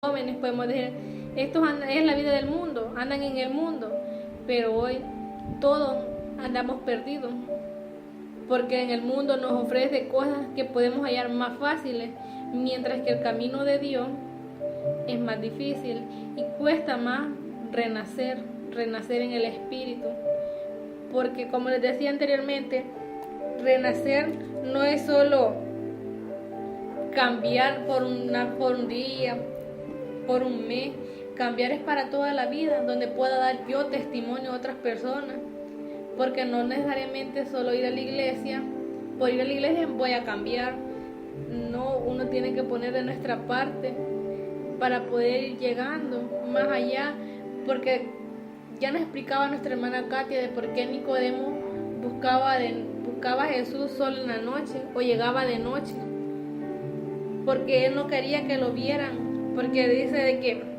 jóvenes podemos decir, es la vida del mundo, andan en el mundo, pero hoy todos andamos perdidos, porque en el mundo nos ofrece cosas que podemos hallar más fáciles, mientras que el camino de Dios es más difícil y cuesta más renacer en el espíritu, porque como les decía anteriormente, renacer no es solo cambiar por un día, por un mes. Cambiar es para toda la vida, donde pueda dar yo testimonio a otras personas, porque no necesariamente solo ir a la iglesia, por ir a la iglesia voy a cambiar. No, uno tiene que poner de nuestra parte para poder ir llegando más allá, porque ya nos explicaba nuestra hermana Katia de por qué Nicodemo buscaba a Jesús solo en la noche o llegaba de noche, porque él no quería que lo vieran, porque dice de que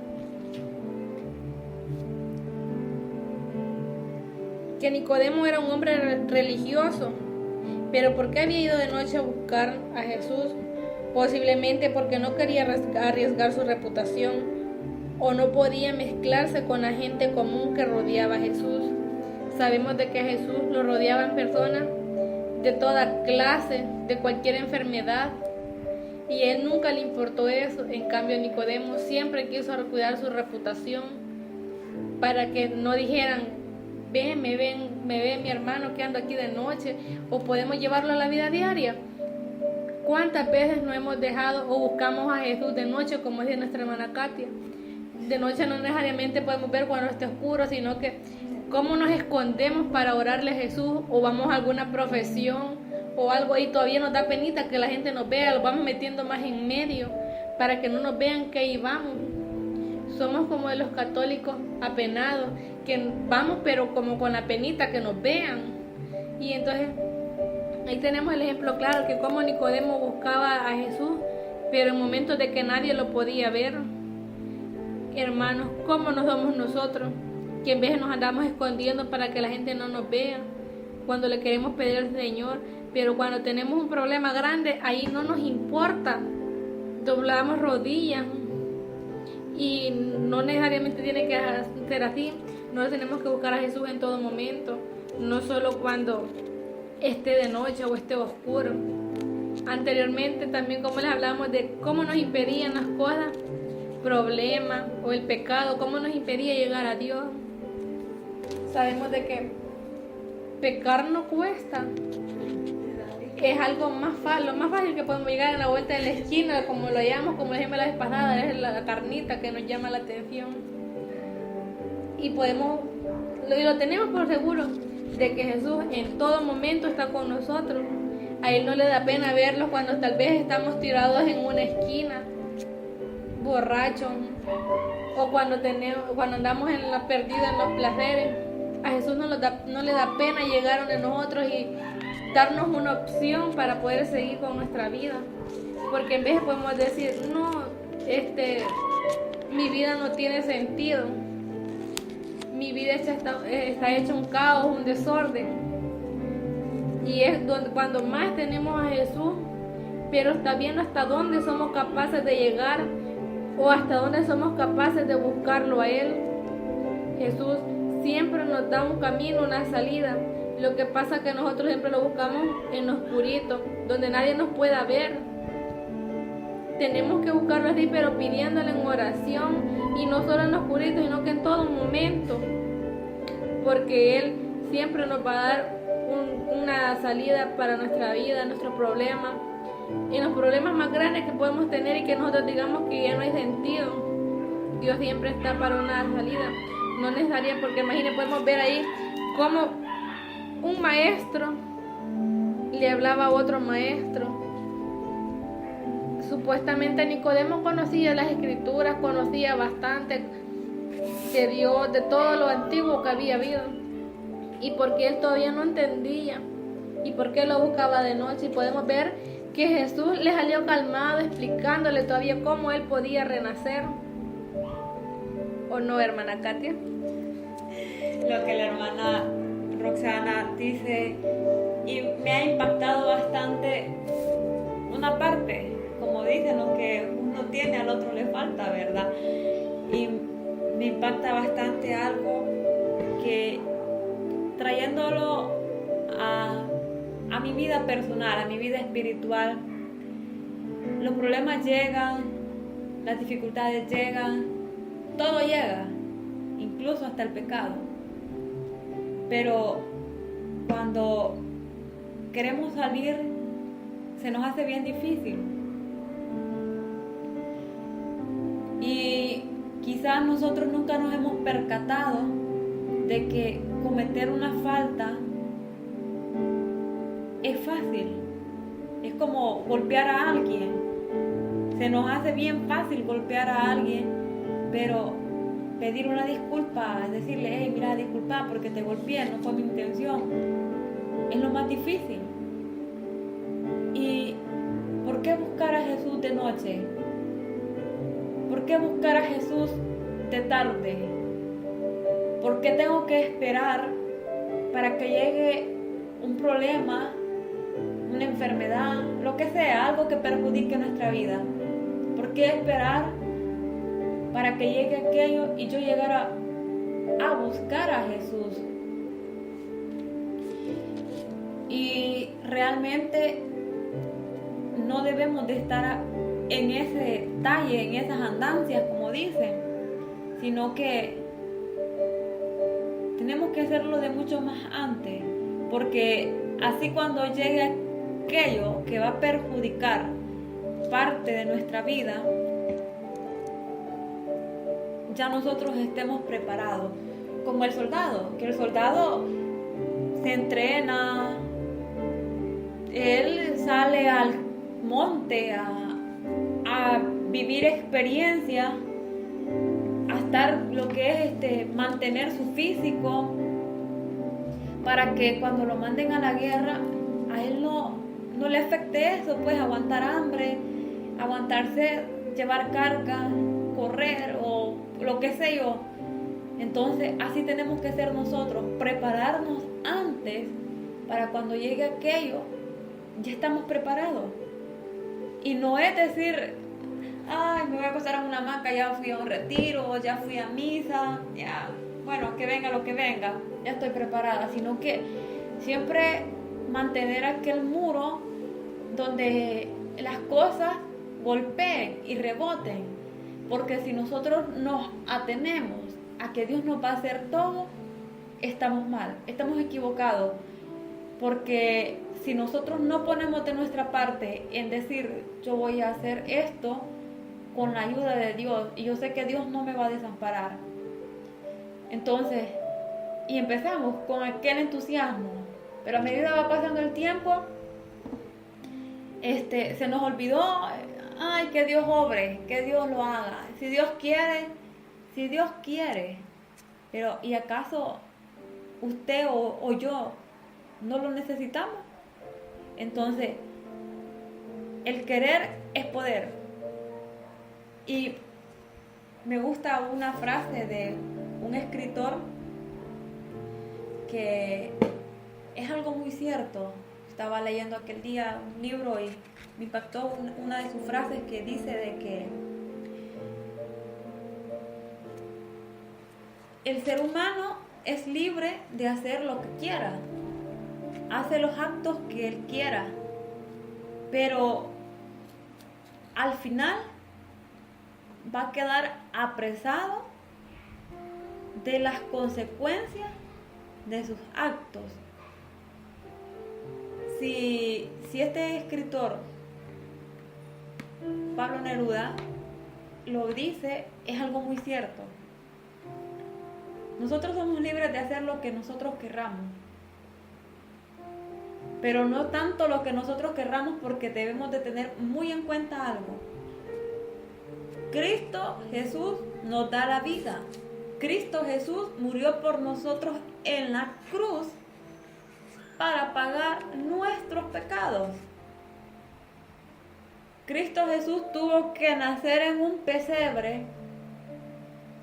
Nicodemo era un hombre religioso, pero ¿por qué había ido de noche a buscar a Jesús? Posiblemente porque no quería arriesgar su reputación o no podía mezclarse con la gente común que rodeaba a Jesús. Sabemos de que a Jesús lo rodeaban personas de toda clase, de cualquier enfermedad, y él nunca le importó eso. En cambio, Nicodemo siempre quiso cuidar su reputación para que no dijeran, me ve mi hermano que ando aquí de noche, o podemos llevarlo a la vida diaria. ¿Cuántas veces no hemos dejado o buscamos a Jesús de noche, como dice nuestra hermana Katia? De noche no necesariamente podemos ver cuando esté oscuro, sino que cómo nos escondemos para orarle a Jesús, o vamos a alguna profesión o algo y todavía nos da penita que la gente nos vea, lo vamos metiendo más en medio para que no nos vean que ahí vamos. Somos como de los católicos apenados, que vamos pero como con la penita que nos vean. Y entonces ahí tenemos el ejemplo claro, que como Nicodemo buscaba a Jesús, pero en momentos de que nadie lo podía ver. Hermanos, ¿cómo nos somos nosotros? Que en vez nos andamos escondiendo para que la gente no nos vea cuando le queremos pedir al Señor, pero cuando tenemos un problema grande, ahí no nos importa, doblamos rodillas. Y no necesariamente tiene que ser así. No tenemos que buscar a Jesús en todo momento, no solo cuando esté de noche o esté oscuro. Anteriormente también, como les hablamos de cómo nos impedían las cosas, problemas o el pecado, cómo nos impedía llegar a Dios. Sabemos de que pecar no cuesta, es algo lo más fácil que podemos llegar a la vuelta de la esquina, como lo llamamos, como dijimos la vez pasada, es la carnita que nos llama la atención. Y lo tenemos por seguro de que Jesús en todo momento está con nosotros. A Él no le da pena verlos cuando tal vez estamos tirados en una esquina, borrachos, o cuando andamos perdidos en los placeres. A Jesús no le da pena llegar donde nosotros y darnos una opción para poder seguir con nuestra vida, porque en vez podemos decir, no, mi vida no tiene sentido, mi vida está hecha un caos, un desorden, y es cuando más tenemos a Jesús, pero está viendo hasta dónde somos capaces de llegar o hasta dónde somos capaces de buscarlo a Él. Jesús siempre nos da un camino, una salida. Lo que pasa es que nosotros siempre lo buscamos en lo oscurito, donde nadie nos pueda ver. Tenemos que buscarlo así, pero pidiéndole en oración, y no solo en lo oscurito, sino que en todo momento, porque Él siempre nos va a dar una salida para nuestra vida, nuestros problemas, y los problemas más grandes que podemos tener y que nosotros digamos que ya no hay sentido. Dios siempre está para una salida, no necesaria, porque imagínense, podemos ver ahí cómo un maestro le hablaba a otro maestro. Supuestamente Nicodemo conocía las escrituras, conocía bastante de Dios, de todo lo antiguo que había habido, y porque él todavía no entendía, y porque lo buscaba de noche. Y podemos ver que Jesús le salió calmado, explicándole todavía cómo él podía renacer. ¿O no, hermana Katia? Lo que la hermana Roxana dice, y me ha impactado bastante una parte como dicen, lo que uno tiene al otro le falta, ¿verdad? Y me impacta bastante algo que trayéndolo a mi vida personal, a mi vida espiritual, los problemas llegan, las dificultades llegan, todo llega, incluso hasta el pecado. Pero cuando queremos salir, se nos hace bien difícil. Y quizás nosotros nunca nos hemos percatado de que cometer una falta es fácil. Es como golpear a alguien. Se nos hace bien fácil golpear a alguien, pero pedir una disculpa, decirle, hey, mira, disculpa porque te golpeé, no fue mi intención, es lo más difícil. ¿Y por qué buscar a Jesús de noche? ¿Por qué buscar a Jesús de tarde? ¿Por qué tengo que esperar para que llegue un problema, una enfermedad, lo que sea, algo que perjudique nuestra vida? ¿Por qué esperar para que llegue aquello y yo llegara a buscar a Jesús? Y realmente no debemos de estar en ese talle, en esas andancias, como dicen, sino que tenemos que hacerlo de mucho más antes, porque así cuando llegue aquello que va a perjudicar parte de nuestra vida, ya nosotros estemos preparados, como el soldado, que el soldado se entrena, él sale al monte a vivir experiencia, a estar lo que es mantener su físico, para que cuando lo manden a la guerra a él no le afecte eso, pues aguantar hambre, aguantarse, llevar carga, correr o lo que sé yo. Entonces así tenemos que ser nosotros, prepararnos antes para cuando llegue aquello ya estamos preparados. Y no es decir, ay, me voy a acostar en una hamaca, ya fui a un retiro, ya fui a misa, ya, bueno, que venga lo que venga, ya estoy preparada, sino que siempre mantener aquel muro donde las cosas golpeen y reboten, porque si nosotros nos atenemos a que Dios nos va a hacer todo, estamos mal, estamos equivocados, porque si nosotros no ponemos de nuestra parte en decir, yo voy a hacer esto con la ayuda de Dios y yo sé que Dios no me va a desamparar, entonces, y empezamos con aquel entusiasmo, pero a medida va pasando el tiempo, se nos olvidó, ay, que Dios obre, que Dios lo haga, si Dios quiere, pero ¿y acaso usted o yo no lo necesitamos? Entonces, el querer es poder. Y me gusta una frase de un escritor que es algo muy cierto. Estaba leyendo aquel día un libro y me impactó una de sus frases que dice de que el ser humano es libre de hacer lo que quiera, hace los actos que él quiera, pero al final va a quedar apresado de las consecuencias de sus actos. Si este escritor, Pablo Neruda, lo dice, es algo muy cierto. Nosotros somos libres de hacer lo que nosotros querramos, pero no tanto lo que nosotros querramos, porque debemos de tener muy en cuenta algo. Cristo Jesús nos da la vida. Cristo Jesús murió por nosotros en la cruz para pagar nuestros pecados. Cristo Jesús tuvo que nacer en un pesebre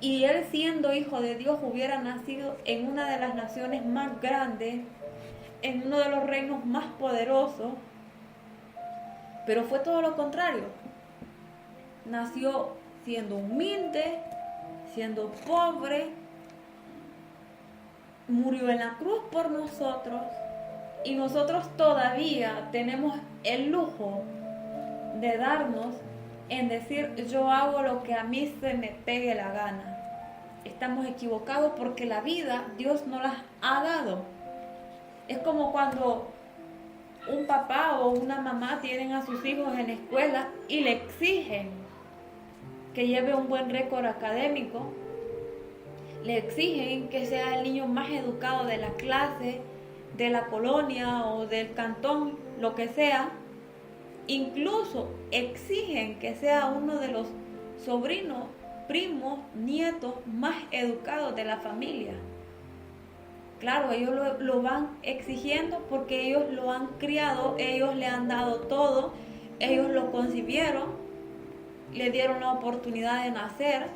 y él, siendo hijo de Dios, hubiera nacido en una de las naciones más grandes, en uno de los reinos más poderosos, pero fue todo lo contrario. nació siendo humilde, siendo pobre, murió en la cruz por nosotros, y nosotros todavía tenemos el lujo de darnos en decir yo hago lo que a mí se me pegue la gana. Estamos equivocados porque la vida Dios nos las ha dado. Es como cuando un papá o una mamá tienen a sus hijos en la escuela y le exigen que lleve un buen récord académico, le exigen que sea el niño más educado de la clase, de la colonia o del cantón, lo que sea. Incluso exigen que sea uno de los sobrinos, primos, nietos más educados de la familia. Claro, ellos lo van exigiendo porque ellos lo han criado, ellos le han dado todo, ellos lo concibieron, le dieron la oportunidad de nacer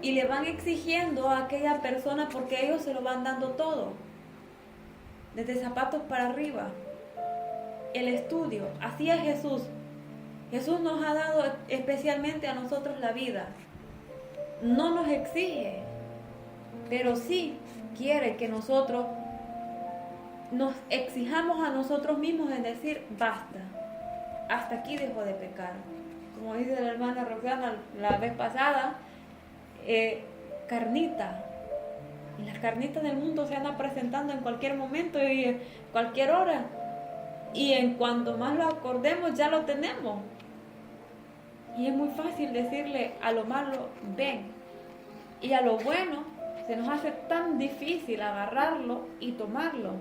y le van exigiendo a aquella persona porque ellos se lo van dando todo, desde zapatos para arriba. El estudio, así es Jesús. Jesús nos ha dado especialmente a nosotros la vida. No nos exige, pero sí quiere que nosotros nos exijamos a nosotros mismos en decir basta, hasta aquí dejo de pecar. Como dice la hermana Roxana la vez pasada, carnita. Y las carnitas del mundo se andan presentando en cualquier momento y en cualquier hora. Y en cuanto más lo acordemos, ya lo tenemos. Y es muy fácil decirle a lo malo, ven. Y a lo bueno, se nos hace tan difícil agarrarlo y tomarlo.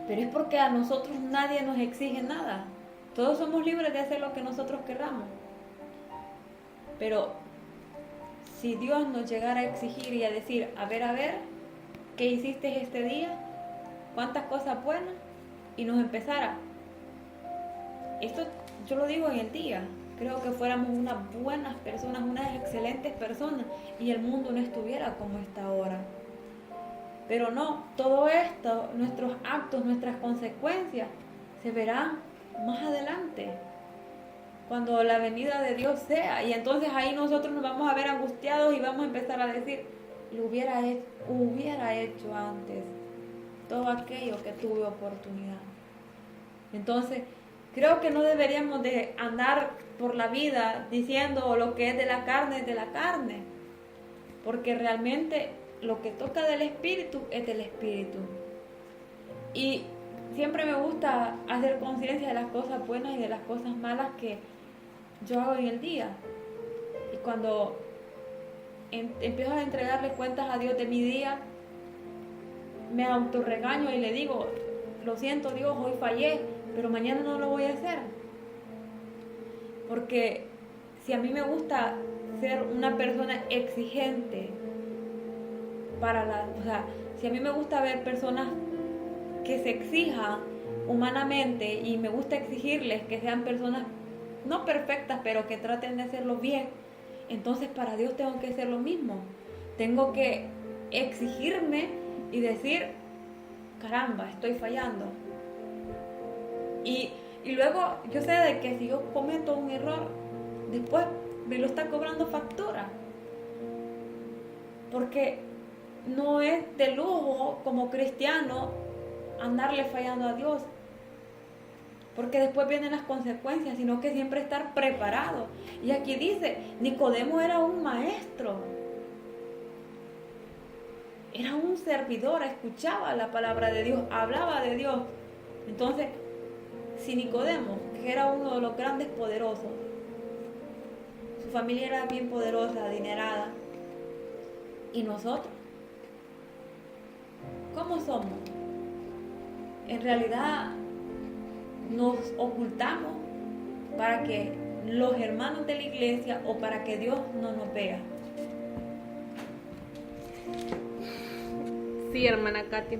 Pero es porque a nosotros nadie nos exige nada. Todos somos libres de hacer lo que nosotros queramos. Pero si Dios nos llegara a exigir y a decir, a ver, ¿qué hiciste este día? ¿Cuántas cosas buenas? Y nos empezara. Esto yo lo digo en el día. Creo que fuéramos unas buenas personas, unas excelentes personas y el mundo no estuviera como está ahora. Pero no, todo esto, nuestros actos, nuestras consecuencias se verán más adelante, cuando la venida de Dios sea. Y entonces ahí nosotros nos vamos a ver angustiados y vamos a empezar a decir, lo hubiera hecho antes todo aquello que tuve oportunidad. Entonces, creo que no deberíamos de andar por la vida diciendo lo que es de la carne es de la carne, porque realmente lo que toca del Espíritu es del Espíritu. Y siempre me gusta hacer conciencia de las cosas buenas y de las cosas malas que yo hago en el día. Y cuando empiezo a entregarle cuentas a Dios de mi día, me autorregaño y le digo, lo siento Dios, hoy fallé, pero mañana no lo voy a hacer. Porque si a mí me gusta ser una persona exigente si a mí me gusta ver personas que se exijan humanamente y me gusta exigirles que sean personas no perfectas, pero que traten de hacerlo bien, entonces para Dios tengo que hacer lo mismo. Tengo que exigirme y decir, caramba, estoy fallando. Y luego yo sé de que si yo cometo un error, después me lo está cobrando factura. Porque no es de lujo como cristiano andarle fallando a Dios. Porque después vienen las consecuencias, sino que siempre estar preparado. Y aquí dice, Nicodemo era un maestro. Era un servidor, escuchaba la palabra de Dios, hablaba de Dios. Entonces, si Nicodemo, que era uno de los grandes poderosos, su familia era bien poderosa, adinerada, ¿y nosotros? ¿Cómo somos? En realidad nos ocultamos para que los hermanos de la iglesia o para que Dios no nos vea. Sí, hermana Katy,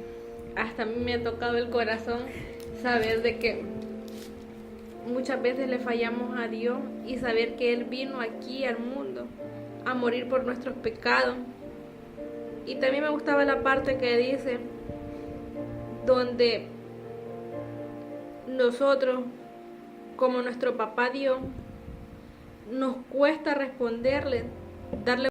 hasta a mí me ha tocado el corazón saber de que muchas veces le fallamos a Dios y saber que Él vino aquí al mundo a morir por nuestros pecados. Y también me gustaba la parte que dice, donde nosotros, como nuestro papá Dios, nos cuesta responderle, darle